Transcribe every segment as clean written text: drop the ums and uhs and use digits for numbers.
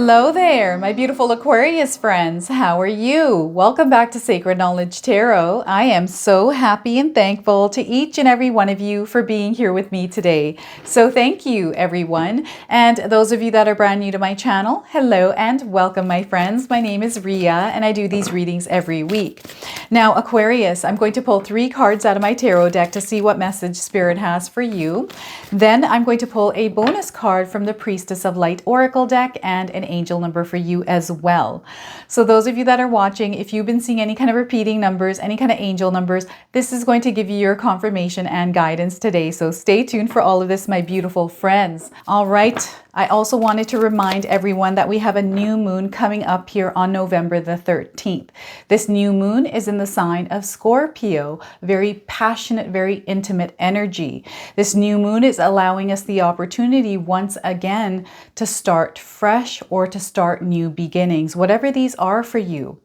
Hello there, my beautiful Aquarius friends. How are you? Welcome back to Sacred Knowledge Tarot. I am so happy and thankful to each and every one of you for being here with me today. So thank you, everyone. And those of you that are brand new to my channel, hello and welcome, my friends. My name is Ria and I do these readings every week. Now, Aquarius, I'm going to pull 3 cards out of my tarot deck to see what message Spirit has for you. Then I'm going to pull a bonus card from the Priestess of Light Oracle deck and an angel number for you as well. So those of you that are watching, if you've been seeing any kind of repeating numbers, any kind of angel numbers, this is going to give you your confirmation and guidance today. So stay tuned for all of this, my beautiful friends. All right. I also wanted to remind everyone that we have a new moon coming up here on November the 13th. This new moon is in the sign of Scorpio, very passionate, very intimate energy. This new moon is allowing us the opportunity once again to start fresh or to start new beginnings, whatever these are for you.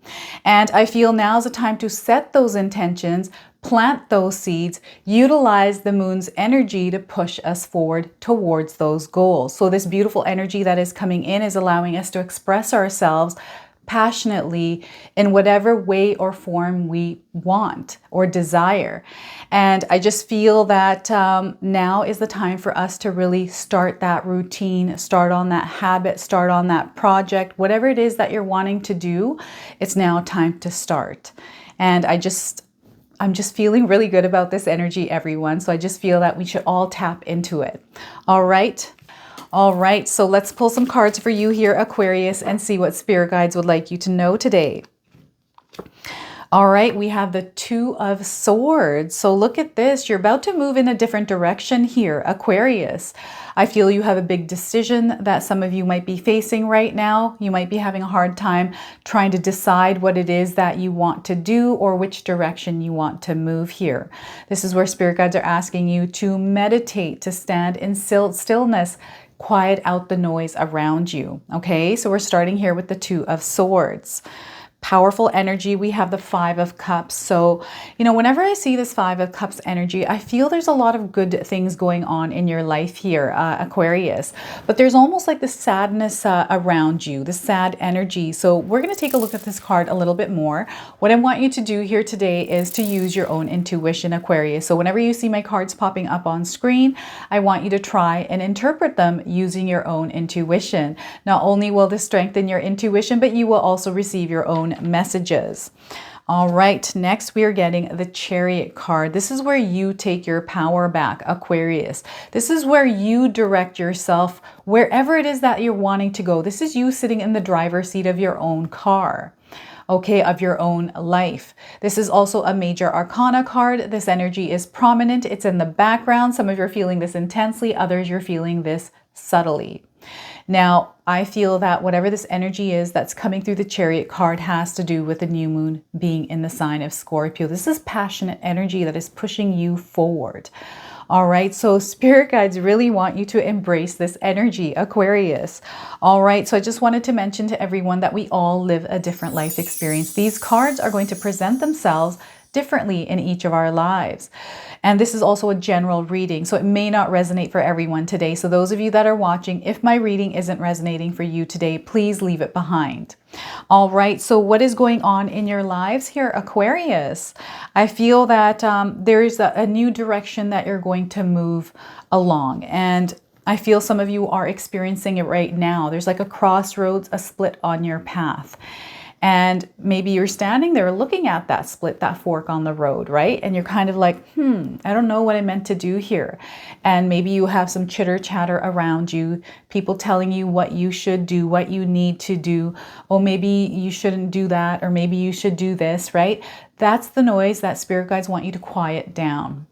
And I feel now is the time to set those intentions, plant those seeds, utilize the moon's energy to push us forward towards those goals. So this beautiful energy that is coming in is allowing us to express ourselves passionately in whatever way or form we want or desire. And I just feel that now is the time for us to really start that routine, start on that habit, start on that project, whatever it is that you're wanting to do, it's now time to start. And I'm just feeling really good about this energy, everyone. So I just feel that we should all tap into it. All right. All right. So let's pull some cards for you here, Aquarius, and see what spirit guides would like you to know today. All right, we have the 2 of Swords. So look at this. You're about to move in a different direction here, Aquarius. I feel you have a big decision that some of you might be facing right now. You might be having a hard time trying to decide what it is that you want to do or which direction you want to move here. This is where spirit guides are asking you to meditate, to stand in stillness, quiet out the noise around you. Okay, so we're starting here with the 2 of Swords. Powerful energy. We have the 5 of Cups. So, you know, whenever I see this 5 of Cups energy, I feel there's a lot of good things going on in your life here, Aquarius. But there's almost like the sadness around you, the sad energy. So we're going to take a look at this card a little bit more. What I want you to do here today is to use your own intuition, Aquarius. So whenever you see my cards popping up on screen, I want you to try and interpret them using your own intuition. Not only will this strengthen your intuition, but you will also receive your own messages. All right, next we are getting the Chariot card. This is where you take your power back, Aquarius. This is where you direct yourself wherever it is that you're wanting to go. This is you sitting in the driver's seat of your own car. Okay, of your own life. This is also a major arcana card. This energy is prominent. It's in the background. Some of you are feeling this intensely, others you're feeling this subtly. Now, I feel that whatever this energy is that's coming through the Chariot card has to do with the new moon being in the sign of Scorpio. This is passionate energy that is pushing you forward. All right, so spirit guides really want you to embrace this energy, Aquarius. All right, so I just wanted to mention to everyone that we all live a different life experience. These cards are going to present themselves differently in each of our lives. And this is also a general reading, so it may not resonate for everyone today. So those of you that are watching, if my reading isn't resonating for you today, please leave it behind. All right, so what is going on in your lives here, Aquarius? I feel that there's a new direction that you're going to move along. And I feel some of you are experiencing it right now. There's like a crossroads, a split on your path. And maybe you're standing there looking at that split, that fork on the road, right? And you're kind of like, I don't know what I meant to do here. And maybe you have some chitter chatter around you, people telling you what you should do, what you need to do. Oh, maybe you shouldn't do that, or maybe you should do this, right? That's the noise that spirit guides want you to quiet down.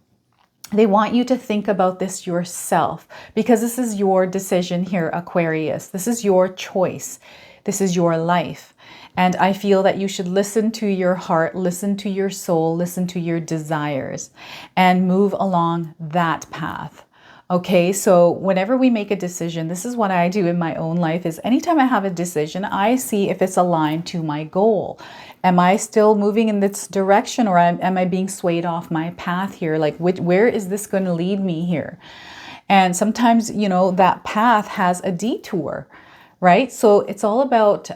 They want you to think about this yourself, because this is your decision here, Aquarius. This is your choice. This is your life. And I feel that you should listen to your heart, listen to your soul, listen to your desires, and move along that path. Okay, so whenever we make a decision, this is what I do in my own life, is anytime I have a decision, I see if it's aligned to my goal. Am I still moving in this direction, or am I being swayed off my path here? Like, where is this going to lead me here? And sometimes, you know, that path has a detour, right? So it's all about,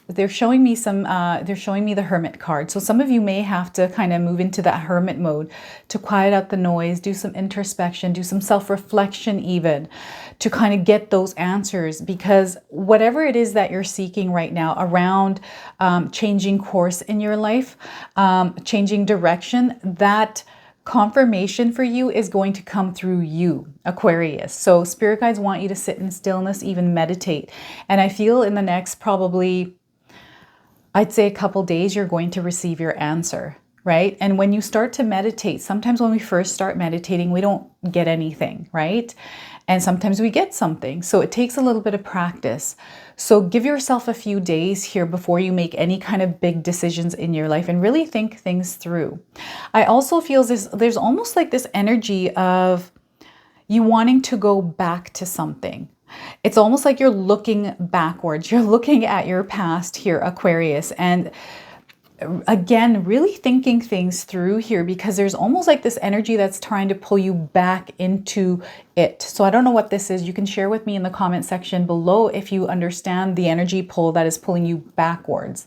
they're showing me the Hermit card. So some of you may have to kind of move into that Hermit mode to quiet out the noise, do some introspection, do some self-reflection even, to kind of get those answers, because whatever it is that you're seeking right now around changing course in your life, changing direction, that confirmation for you is going to come through you, Aquarius. So spirit guides want you to sit in stillness, even meditate. And I feel in the next probably, I'd say a couple days, you're going to receive your answer, right? And when you start to meditate, sometimes when we first start meditating, we don't get anything, right? And sometimes we get something. So it takes a little bit of practice. So give yourself a few days here before you make any kind of big decisions in your life and really think things through. I also feel there's almost like this energy of you wanting to go back to something. It's almost like you're looking backwards. You're looking at your past here, Aquarius, and again, really thinking things through here, because there's almost like this energy that's trying to pull you back into it. So I don't know what this is. You can share with me in the comment section below if you understand the energy pull that is pulling you backwards.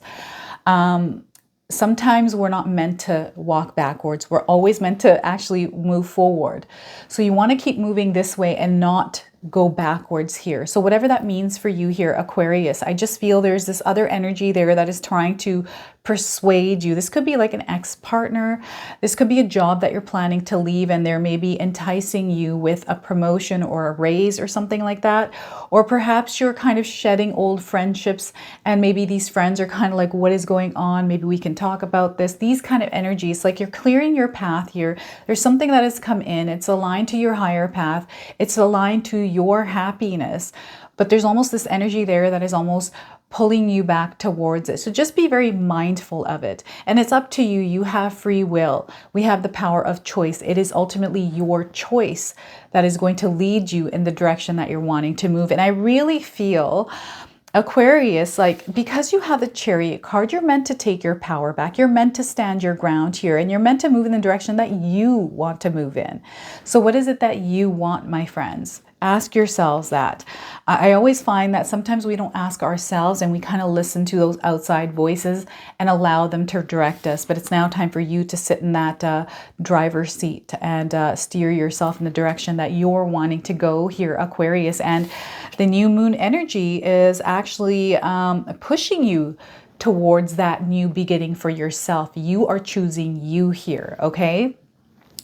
Sometimes we're not meant to walk backwards. We're always meant to actually move forward. So you want to keep moving this way and not go backwards here. So whatever that means for you here, Aquarius, I just feel there's this other energy there that is trying to persuade you. This could be like an ex-partner. This could be a job that you're planning to leave and they're maybe enticing you with a promotion or a raise or something like that. Or perhaps you're kind of shedding old friendships and maybe these friends are kind of like, what is going on? Maybe we can talk about this. These kind of energies, like you're clearing your path here. There's something that has come in. It's aligned to your higher path. It's aligned to your happiness, but there's almost this energy there that is almost pulling you back towards it. So just be very mindful of it. And it's up to you. You have free will. We have the power of choice. It is ultimately your choice that is going to lead you in the direction that you're wanting to move. And I really feel, Aquarius, like because you have the Chariot card, you're meant to take your power back. You're meant to stand your ground here and you're meant to move in the direction that you want to move in. So what is it that you want, my friends? Ask yourselves that. I always find that sometimes we don't ask ourselves and we kind of listen to those outside voices and allow them to direct us. But it's now time for you to sit in that driver's seat and steer yourself in the direction that you're wanting to go here, Aquarius. And the new moon energy is actually pushing you towards that new beginning for yourself. You are choosing you here, okay?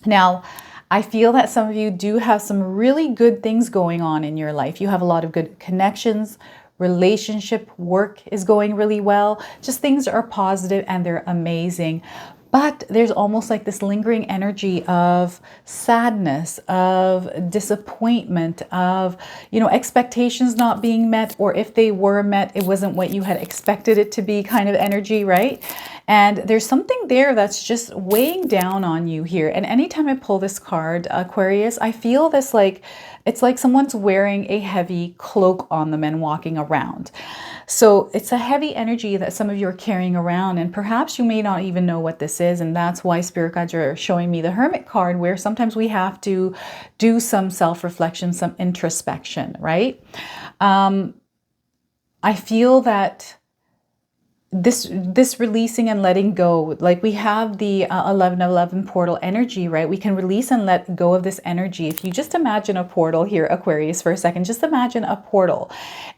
Now, I feel that some of you do have some really good things going on in your life. You have a lot of good connections, relationship, work is going really well. Just things are positive and they're amazing. But there's almost like this lingering energy of sadness, of disappointment, of, you know, expectations not being met, or if they were met, it wasn't what you had expected it to be kind of energy, right? And there's something there that's just weighing down on you here. And anytime I pull this card, Aquarius, I feel this like, it's like someone's wearing a heavy cloak on them and walking around. So it's a heavy energy that some of you are carrying around, and perhaps you may not even know what this is. And that's why spirit guides are showing me the Hermit card, where sometimes we have to do some self-reflection, some introspection, right? I feel that this releasing and letting go, like we have the 1111 portal energy, right? We can release and let go of this energy. If you just imagine a portal here, Aquarius, for a second, just imagine a portal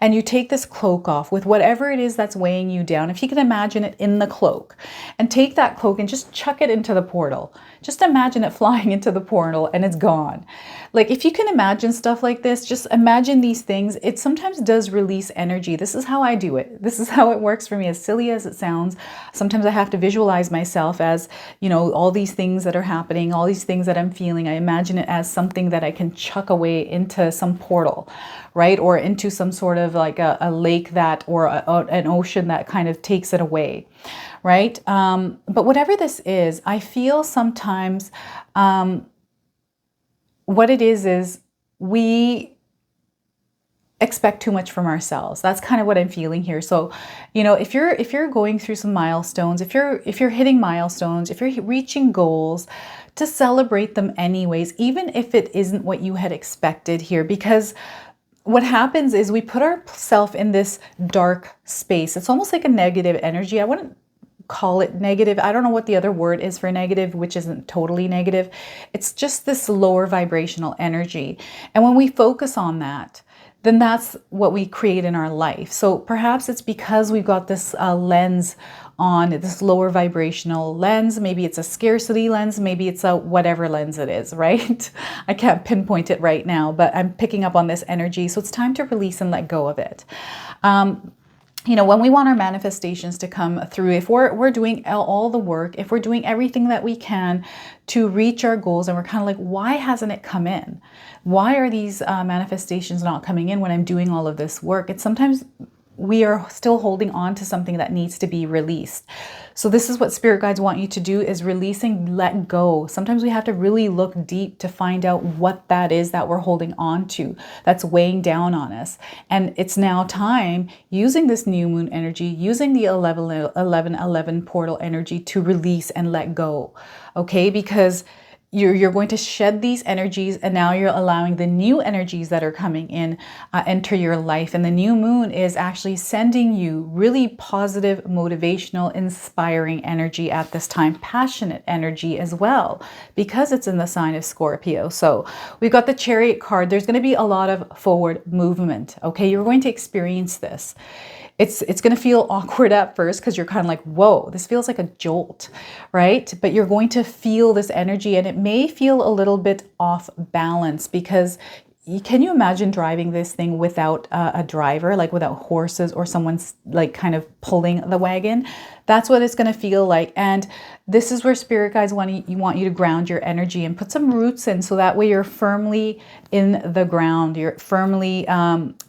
and you take this cloak off with whatever it is that's weighing you down. If you can imagine it in the cloak and take that cloak and just chuck it into the portal. Just imagine it flying into the portal and it's gone. Like if you can imagine stuff like this, just imagine these things. It sometimes does release energy. This is how I do it. This is how it works for me, as silly as it sounds. Sometimes I have to visualize myself as, you know, all these things that are happening, all these things that I'm feeling. I imagine it as something that I can chuck away into some portal, right? Or into some sort of like a lake that, or an ocean that kind of takes it away, right? But whatever this is, I feel sometimes what it is we expect too much from ourselves. That's kind of what I'm feeling here. So, you know, if you're going through some milestones, if you're hitting milestones, if you're reaching goals, to celebrate them anyways, even if it isn't what you had expected here, because what happens is we put ourselves in this dark space. It's almost like a negative energy. I wouldn't call it negative. I don't know what the other word is for negative, which isn't totally negative. It's just this lower vibrational energy. And when we focus on that, then that's what we create in our life. So perhaps it's because we've got this lens on, this lower vibrational lens. Maybe it's a scarcity lens. Maybe it's a whatever lens it is, right? I can't pinpoint it right now, but I'm picking up on this energy. So it's time to release and let go of it. You know, when we want our manifestations to come through, if we're doing all the work, if we're doing everything that we can to reach our goals, and we're kind of like, why hasn't it come in? Why are these manifestations not coming in when I'm doing all of this work? It's sometimes we are still holding on to something that needs to be released. So this is what spirit guides want you to do, is releasing, let go. Sometimes we have to really look deep to find out what that is that we're holding on to, that's weighing down on us. And it's now time, using this new moon energy, using the 11-11 portal energy, to release and let go. Okay, because you're going to shed these energies, and now you're allowing the new energies that are coming in enter your life. And the new moon is actually sending you really positive, motivational, inspiring energy at this time, passionate energy as well, because it's in the sign of Scorpio. So we've got the Chariot card. There's going to be a lot of forward movement. Okay, you're going to experience this. It's going to feel awkward at first because you're kind of like, whoa, this feels like a jolt, right? But you're going to feel this energy, and it may feel a little bit off balance, because can you imagine driving this thing without a driver, like without horses or someone's like kind of pulling the wagon? That's what it's going to feel like. And this is where spirit guides want you to ground your energy and put some roots in, so that way you're firmly in the ground. You're firmly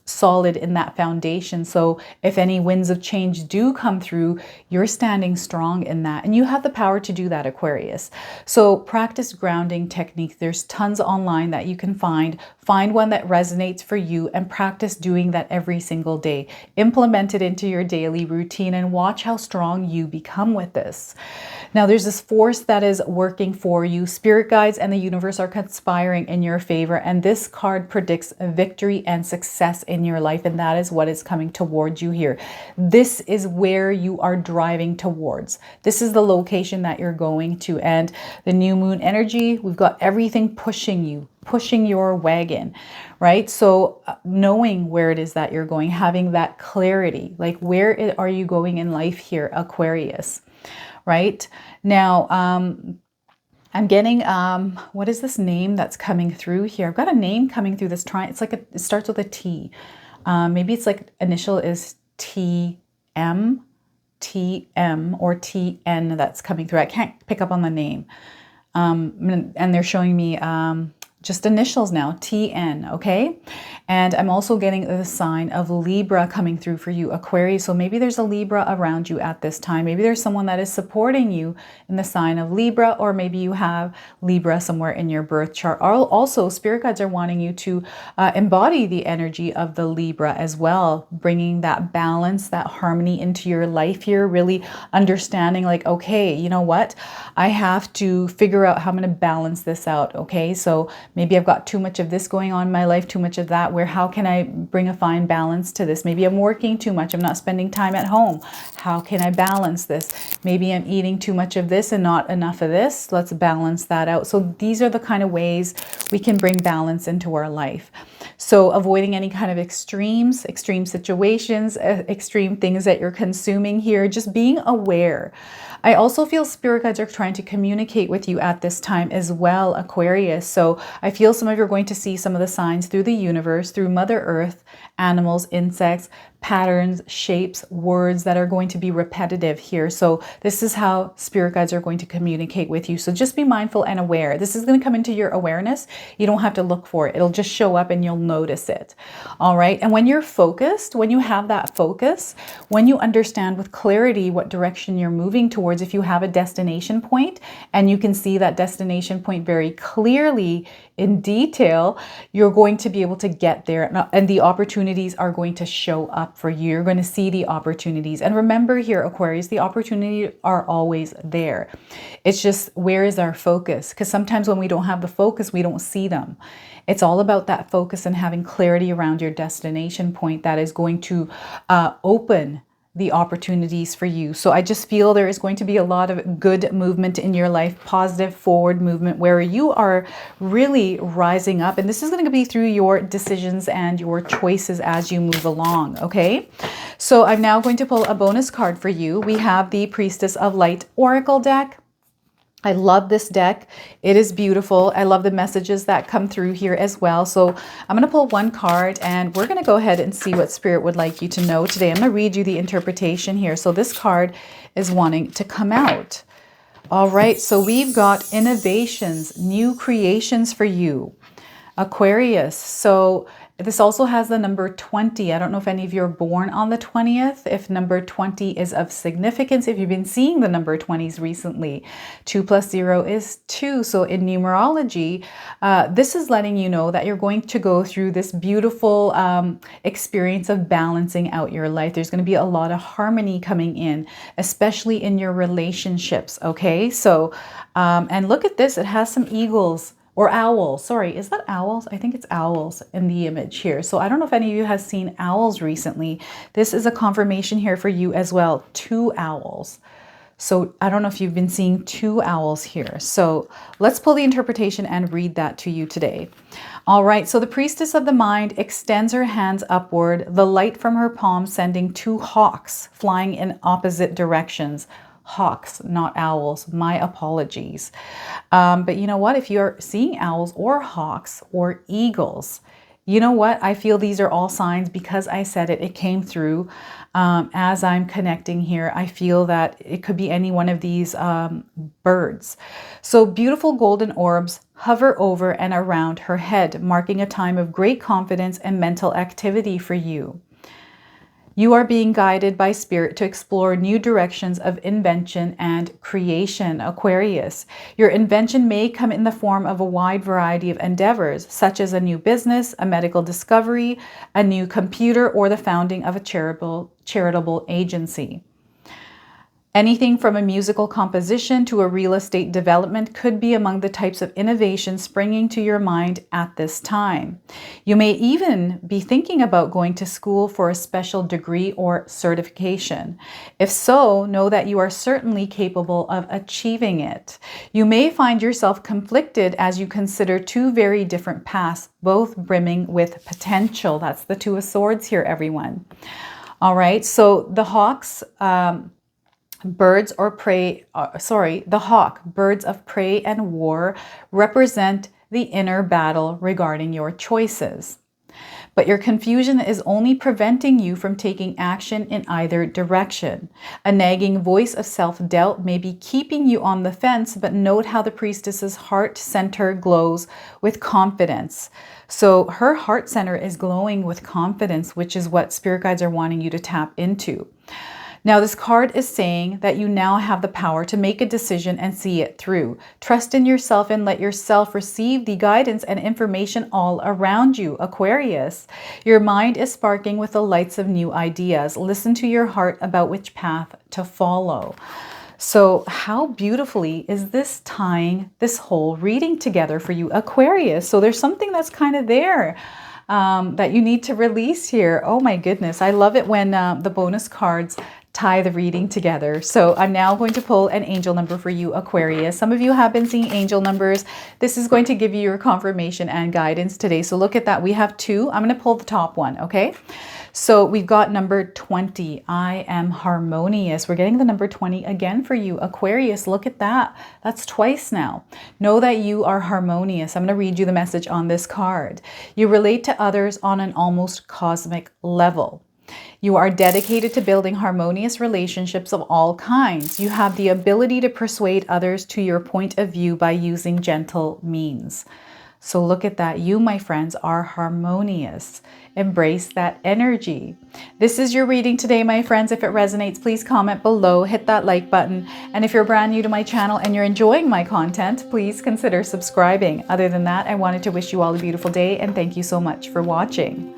solid in that foundation. So if any winds of change do come through, you're standing strong in that. And you have the power to do that, Aquarius. So practice grounding techniques. There's tons online that you can find. Find one that resonates for you and practice doing that every single day. Implement it into your daily routine and watch how strong you become with this. Now, there's this force that is working for you. Spirit guides and the universe are conspiring in your favor, and this card predicts victory and success in your life, and that is what is coming towards you here. This is where you are driving towards. This is the location that you're going to, and the new moon energy, we've got everything pushing you, pushing your wagon, right? So knowing where it is that you're going, having that clarity, like where are you going in life here, Aquarius? Right now, I'm getting, what is this name that's coming through here? I've got a name coming through this triangle. It's like it starts with a T. Maybe it's like initial is TM or TN that's coming through. I can't pick up on the name. And they're showing me, just initials now, TN, okay? And I'm also getting the sign of Libra coming through for you, Aquarius. So maybe there's a Libra around you at this time. Maybe there's someone that is supporting you in the sign of Libra, or maybe you have Libra somewhere in your birth chart. Also, spirit guides are wanting you to embody the energy of the Libra as well, bringing that balance, that harmony into your life here, really understanding like, okay, you know what? I have to figure out how I'm going to balance this out, okay? So maybe I've got too much of this going on in my life, too much of that. How can I bring a fine balance to this? Maybe I'm working too much. I'm not spending time at home. How can I balance this? Maybe I'm eating too much of this and not enough of this. Let's balance that out. So these are the kind of ways we can bring balance into our life. So avoiding any kind of extremes, extreme situations, extreme things that you're consuming here, just being aware. I also feel spirit guides are trying to communicate with you at this time as well, Aquarius. So I feel some of you are going to see some of the signs through the universe, through Mother Earth, animals, insects, patterns, shapes, words that are going to be repetitive here. So this is how spirit guides are going to communicate with you. So just be mindful and aware. This is going to come into your awareness. You don't have to look for it. It'll just show up and you'll notice it. All right. And when you're focused, when you have that focus, when you understand with clarity what direction you're moving towards, if you have a destination point and you can see that destination point very clearly in detail, you're going to be able to get there, and the opportunities are going to show up up for you. You're going to see the opportunities. And remember here, Aquarius, the opportunities are always there. It's just, where is our focus? Because sometimes when we don't have the focus, we don't see them. It's all about that focus and having clarity around your destination point that is going to open the opportunities for you. So I just feel there is going to be a lot of good movement in your life, positive forward movement where you are really rising up. And this is going to be through your decisions and your choices as you move along. Okay. So I'm now going to pull a bonus card for you. We have the Priestess of Light Oracle deck. I love this deck. It is beautiful. I love the messages that come through here as well. So I'm going to pull one card and we're going to go ahead and see what Spirit would like you to know today. I'm going to read you the interpretation here. So this card is wanting to come out. All right. So we've got innovations, new creations for you, Aquarius. So this also has the number 20. I don't know if any of you are born on the 20th, if number 20 is of significance, if you've been seeing the number 20s recently. 2 plus 0 is 2. So in numerology, this is letting you know that you're going to go through this beautiful experience of balancing out your life. There's going to be a lot of harmony coming in, especially in your relationships. Okay, so, and look at this, it has some eagles. Or owls, sorry, is that owls? I think it's owls in the image here. So I don't know if any of you has seen owls recently. This is a confirmation here for you as well, 2 owls. So I don't know if you've been seeing 2 owls here. So let's pull the interpretation and read that to you today. All right, so the Priestess of the Mind extends her hands upward, the light from her palm sending 2 hawks flying in opposite directions. Hawks, not owls. My apologies. But you know what? If you're seeing owls or hawks or eagles, you know what? I feel these are all signs because I said it. It came through as I'm connecting here. I feel that it could be any one of these birds. So beautiful golden orbs hover over and around her head, marking a time of great confidence and mental activity for you. You are being guided by Spirit to explore new directions of invention and creation, Aquarius. Your invention may come in the form of a wide variety of endeavors, such as a new business, a medical discovery, a new computer, or the founding of a charitable agency. Anything from a musical composition to a real estate development could be among the types of innovations springing to your mind at this time. You may even be thinking about going to school for a special degree or certification. If so, know that you are certainly capable of achieving it. You may find yourself conflicted as you consider 2 very different paths, both brimming with potential. That's the 2 of Swords here, everyone. All right, so the hawks... birds or prey, the hawk, birds of prey and war, represent the inner battle regarding your choices. But your confusion is only preventing you from taking action in either direction. A nagging voice of self-doubt may be keeping you on the fence, but note how the priestess's heart center glows with confidence. So her heart center is glowing with confidence, which is what spirit guides are wanting you to tap into. Now, this card is saying that you now have the power to make a decision and see it through. Trust in yourself and let yourself receive the guidance and information all around you, Aquarius. Your mind is sparking with the lights of new ideas. Listen to your heart about which path to follow. So how beautifully is this tying this whole reading together for you, Aquarius? So there's something that's kind of there. That you need to release here. Oh my goodness. I love it when the bonus cards tie the reading together. So I'm now going to pull an angel number for you, Aquarius. Some of you have been seeing angel numbers. This is going to give you your confirmation and guidance today. So look at that. We have 2. I'm going to pull the top one. Okay. So we've got number 20. I am harmonious. We're getting the number 20 again for you, Aquarius. Look at that. That's twice now. Know that you are harmonious. I'm going to read you the message on this card. You relate to others on an almost cosmic level. You are dedicated to building harmonious relationships of all kinds. You have the ability to persuade others to your point of view by using gentle means. So look at that. You, my friends, are harmonious. Embrace that energy. This is your reading today, my friends. If it resonates, please comment below, hit that like button. And if you're brand new to my channel and you're enjoying my content, please consider subscribing. Other than that, I wanted to wish you all a beautiful day and thank you so much for watching.